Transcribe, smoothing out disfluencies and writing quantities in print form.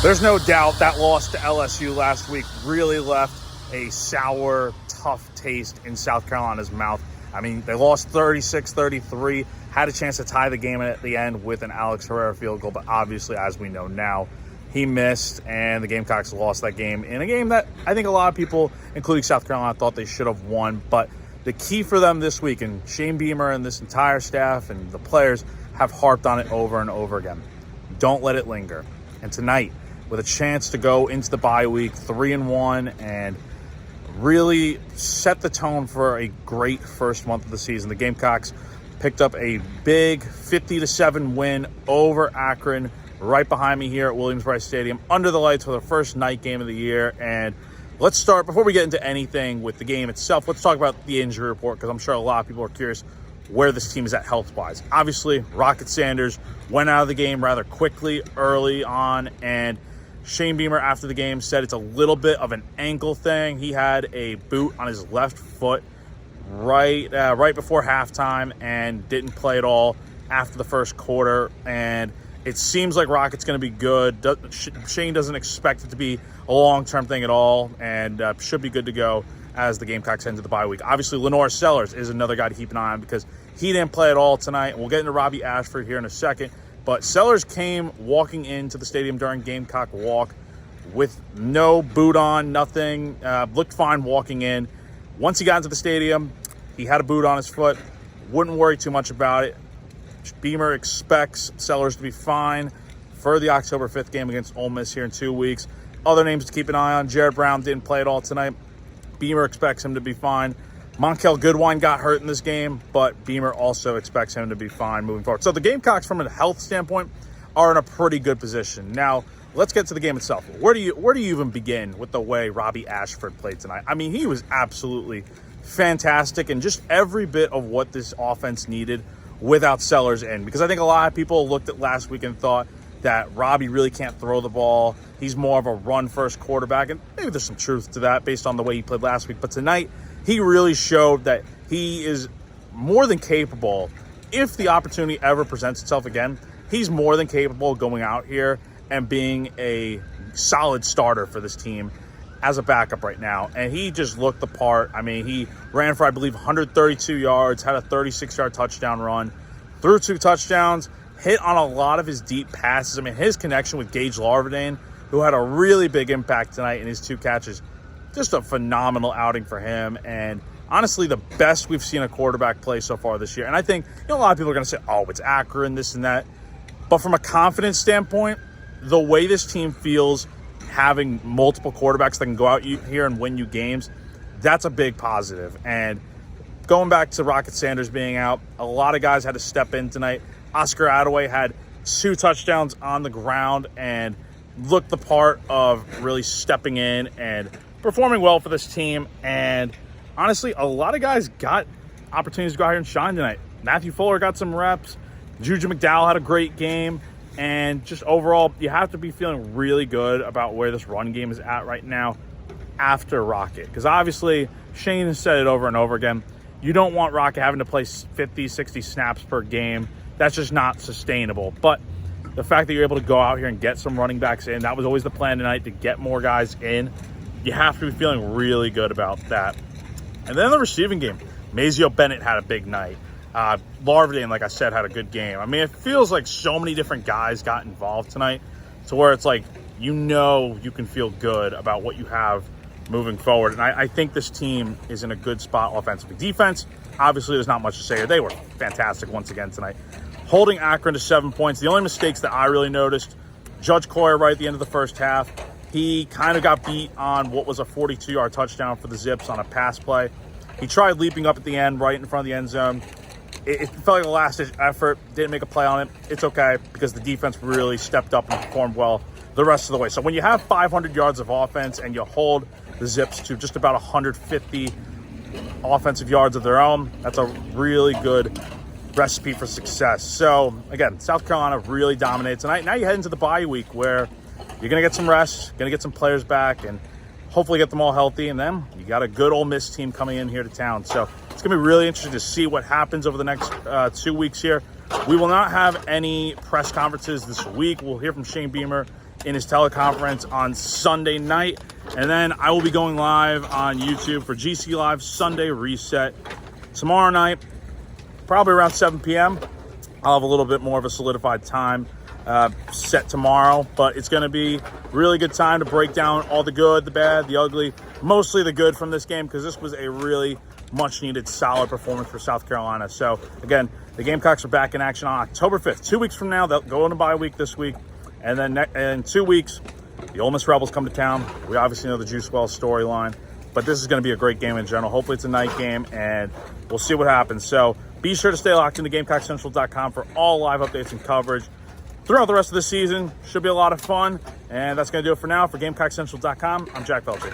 There's no doubt that loss to LSU last week really left a sour, tough taste in South Carolina's mouth. I mean, they lost 36-33, had a chance to tie the game at the end with an Alex Herrera field goal, but obviously, as we know now, he missed, and the Gamecocks lost that game in a game that I think a lot of people, including South Carolina, thought they should have won. But the key for them this week, and Shane Beamer and this entire staff and the players have harped on it over and over again. Don't let it linger. And tonight, with a chance to go into the bye week 3-1 and really set the tone for a great first month of the season, the Gamecocks picked up a big 50-7 win over Akron right behind me here at Williams-Brice Stadium under the lights for the first night game of the year. And let's start, before we get into anything with the game itself, let's talk about the injury report, because I'm sure a lot of people are curious where this team is at health-wise. Obviously, Rocket Sanders went out of the game rather quickly early on, and Shane Beamer, after the game, said it's a little bit of an ankle thing. He had a boot on his left foot right before halftime and didn't play at all after the first quarter. And it seems like Rocket's going to be good. Shane doesn't expect it to be a long-term thing at all, and should be good to go as the Gamecocks head into the bye week. Obviously, Lenore Sellers is another guy to keep an eye on because he didn't play at all tonight. We'll get into Robbie Ashford here in a second. But Sellers came walking into the stadium during Gamecock walk with no boot on, nothing. Looked fine walking in. Once he got into the stadium, he had a boot on his foot. Wouldn't worry too much about it. Beamer expects Sellers to be fine for the October 5th game against Ole Miss here in 2 weeks. Other names to keep an eye on. Jared Brown didn't play at all tonight. Beamer expects him to be fine. Monkel Goodwine got hurt in this game, but Beamer also expects him to be fine moving forward. So the Gamecocks, from a health standpoint, are in a pretty good position. Now, let's get to the game itself. Where do you even begin with the way Robbie Ashford played tonight? I mean, he was absolutely fantastic, and just every bit of what this offense needed without Sellers in. Because I think a lot of people looked at last week and thought that Robbie really can't throw the ball. He's more of a run-first quarterback, and maybe there's some truth to that based on the way he played last week. But tonight, he really showed that he is more than capable. If the opportunity ever presents itself again, he's more than capable of going out here and being a solid starter for this team as a backup right now. And he just looked the part. I mean, he ran for, I believe, 132 yards, had a 36-yard touchdown run, threw 2 touchdowns, hit on a lot of his deep passes. I mean, his connection with Gage Larvadain, who had a really big impact tonight in his 2 catches, just a phenomenal outing for him, and honestly the best we've seen a quarterback play so far this year. And I think, a lot of people are going to say, oh, it's Akron, this and that. But from a confidence standpoint, the way this team feels having multiple quarterbacks that can go out here and win you games, that's a big positive. And going back to Rocket Sanders being out, a lot of guys had to step in tonight. Oscar Attaway had 2 touchdowns on the ground and looked the part of really stepping in and performing well for this team. And honestly, a lot of guys got opportunities to go out here and shine tonight. Matthew Fuller got some reps. Juju McDowell had a great game. And just overall, you have to be feeling really good about where this run game is at right now after Rocket. Because obviously, Shane has said it over and over again, you don't want Rocket having to play 50, 60 snaps per game. That's just not sustainable. But the fact that you're able to go out here and get some running backs in, that was always the plan tonight, to get more guys in. You have to be feeling really good about that. And then the receiving game, Mazio Bennett had a big night. Larvadain, like I said, had a good game. I mean, it feels like so many different guys got involved tonight to where it's like, you can feel good about what you have moving forward. And I think this team is in a good spot offensively. Defense, obviously, there's not much to say. They were fantastic once again tonight, holding Akron to 7 points. The only mistakes that I really noticed, Judge Coyer right at the end of the first half, he kind of got beat on what was a 42-yard touchdown for the Zips on a pass play. He tried leaping up at the end, right in front of the end zone. It felt like a last-ditch effort. Didn't make a play on it. It's okay, because the defense really stepped up and performed well the rest of the way. So when you have 500 yards of offense and you hold the Zips to just about 150 offensive yards of their own, that's a really good recipe for success. So, again, South Carolina really dominated tonight. Now you head into the bye week where you're going to get some rest, going to get some players back, and hopefully get them all healthy. And then you got a good Ole Miss team coming in here to town. So it's going to be really interesting to see what happens over the next 2 weeks here. We will not have any press conferences this week. We'll hear from Shane Beamer in his teleconference on Sunday night. And then I will be going live on YouTube for GC Live Sunday Reset tomorrow night, probably around 7 p.m. I'll have a little bit more of a solidified time set tomorrow, but it's going to be really good time to break down all the good, the bad, the ugly, mostly the good from this game, because this was a really much needed solid performance for South Carolina. So again, the Gamecocks are back in action on October 5th, 2 weeks from now. They'll go into bye week this week, and then in 2 weeks, the Ole Miss Rebels come to town. We obviously know the Juice Wells storyline, but this is going to be a great game in general. Hopefully it's a night game, and we'll see what happens. So be sure to stay locked into GamecockCentral.com for all live updates and coverage throughout the rest of the season. Should be a lot of fun, and that's going to do it for now. For GamecockCentral.com, I'm Jack Veltri.